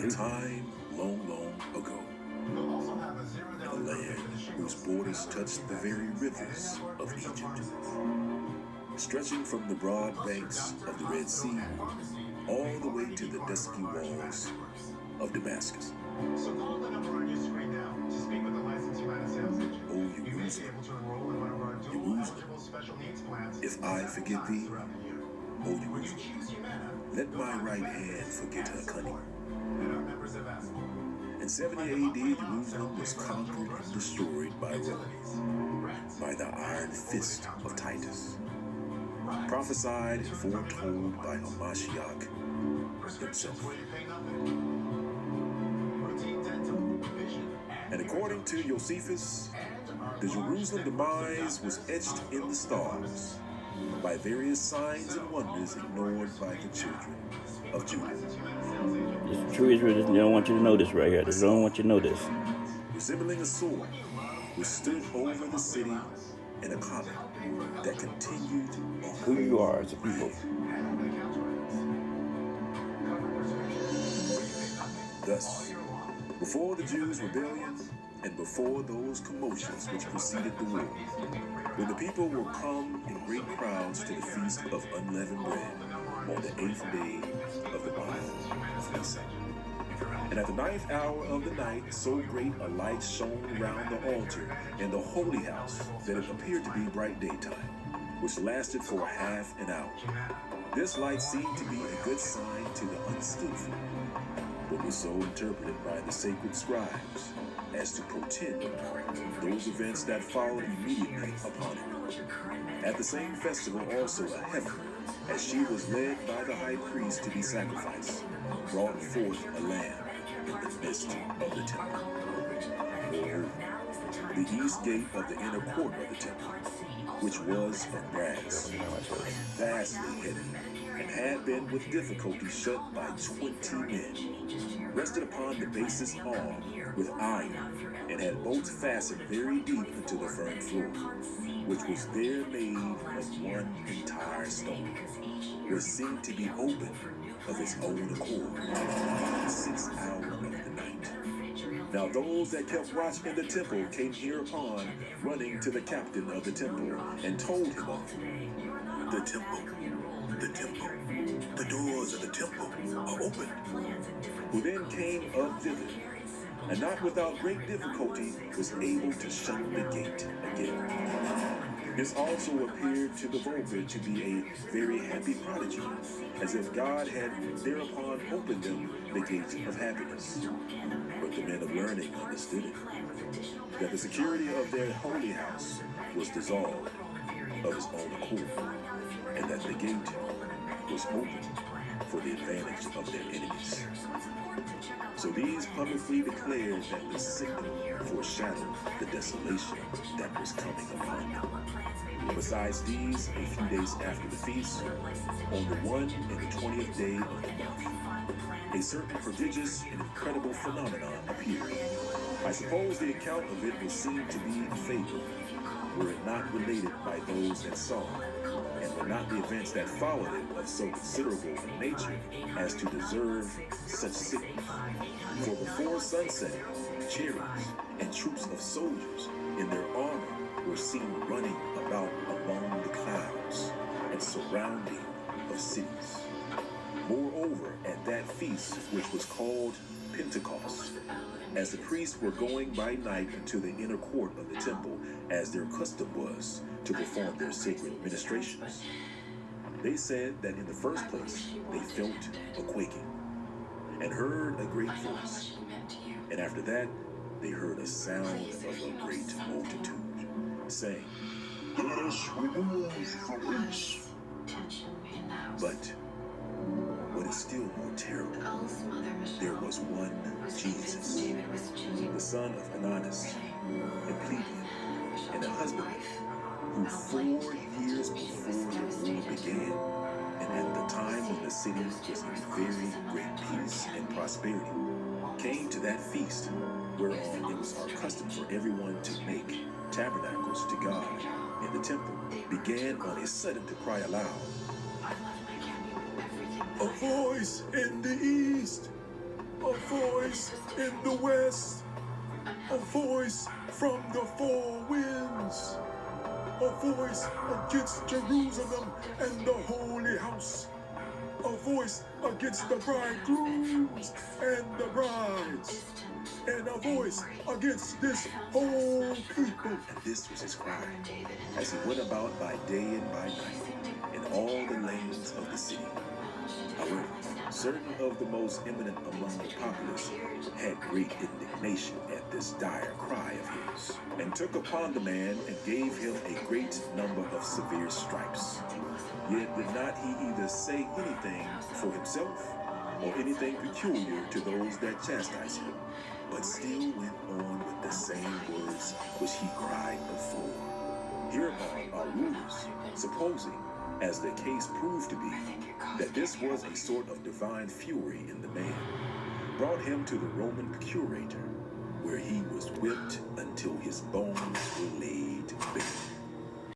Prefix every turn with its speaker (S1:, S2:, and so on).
S1: a time long, long ago, in a land whose borders touched the very rivers of Egypt, stretching from the broad banks of the Red Sea all the way to the dusky walls of Damascus.
S2: So call the number on your screen now to speak with the licensed Humana sales agent.
S1: O
S2: You may be
S1: Jerusalem,
S2: able to enroll in one of our dual eligible special needs plans.
S1: if I forget thee, O
S2: When you
S1: Jerusalem,
S2: choose Humana,
S1: let my right hand forget her cunning.
S2: and our members have asked for.
S1: In 70 AD, Jerusalem was conquered and destroyed by Rome, by the iron fist of Titus, prophesied and foretold by Hamashiach himself. And according to Josephus, the Jerusalem demise was etched in the stars by various signs and wonders ignored by the children of Judah.
S3: It's true Israel, they don't want you to know this right here. They don't want you to know this.
S1: Resembling a sword, which stood over the city in a comment that continued on
S3: Who you are as a people.
S1: Thus, before the Jews' rebellion and before those commotions which preceded the war, when the people will come in great crowds to the feast of unleavened bread on the 8th day of the month of Nisan. And at the 9th hour of the night, so great a light shone round the altar in the holy house that it appeared to be bright daytime, which lasted for half an hour. This light seemed to be a good sign to the unskillful, but was so interpreted by the sacred scribes as to portend those events that followed immediately upon it. At the same festival also a heifer, as she was led by the high priest to be sacrificed, brought forth a lamb in the midst of the temple. Moreover, the east gate of the inner court of the temple, which was of brass, vastly heavy, and had been with difficulty shut by 20 men, rested upon the basis arm with iron, and had bolts fastened very deep into the firm floor, which was there made of one entire stone, was seen to be open of its own accord, about the 6th hour of the night. Now those that kept watch in the temple came hereupon, running to the captain of the temple, and told him of it. The temple, the doors of the temple are opened. Who then came up thither, and not without great difficulty was able to shut the gate again. This also appeared to the vulgar to be a very happy prodigy, as if God had thereupon opened them the gate of happiness. But the men of learning understood it, that the security of their holy house was dissolved of its own accord, and that the gate was open for the advantage of their enemies. So these publicly declared that the signal foreshadowed the desolation that was coming upon them. Besides these, a few days after the feast, on the 1 and the 20th day of the month, a certain prodigious and incredible phenomenon appeared. I suppose the account of it will seem to be a fable, were it not related by those that saw it, and were not the events that followed it of so considerable a nature as to deserve such signals. For before sunset, chariots and troops of soldiers in their armor were seen running about among the clouds and surrounding of cities. Moreover, at that feast, which was called Pentecost, as the priests were going by night into the inner court of the temple, as their custom was, to perform their sacred ministrations, they said that in the first place they felt a quaking, and heard a great voice, and after that they heard a sound of a great multitude, saying, "Let us remove from us." But what is still more terrible, there was one Jesus, the son of Ananus, and plebeian, and a husbandman, who 4 years before the war began, and at the time when the city was in very great peace and prosperity, came to that feast, whereon it was our custom for everyone to make tabernacles to God in the temple, began on a sudden to cry aloud, "A voice in the east, A voice in the west, a voice from the four winds, a voice against Jerusalem and the holy house, a voice against the bridegrooms and the brides, and a voice against this whole people. And this was his cry as he went about by day and by night in all the lanes of the city. However, certain of the most eminent among the populace had great indignation at this dire cry of his, and took upon the man and gave him a great number of severe stripes. Yet did not he either say anything for himself or anything peculiar to those that chastised him, but still went on with the same words which he cried before. Hereupon our rulers, supposing, as the case proved to be, that this was a sort of divine fury in the man, brought him to the Roman procurator, where he was whipped until his bones were laid bare.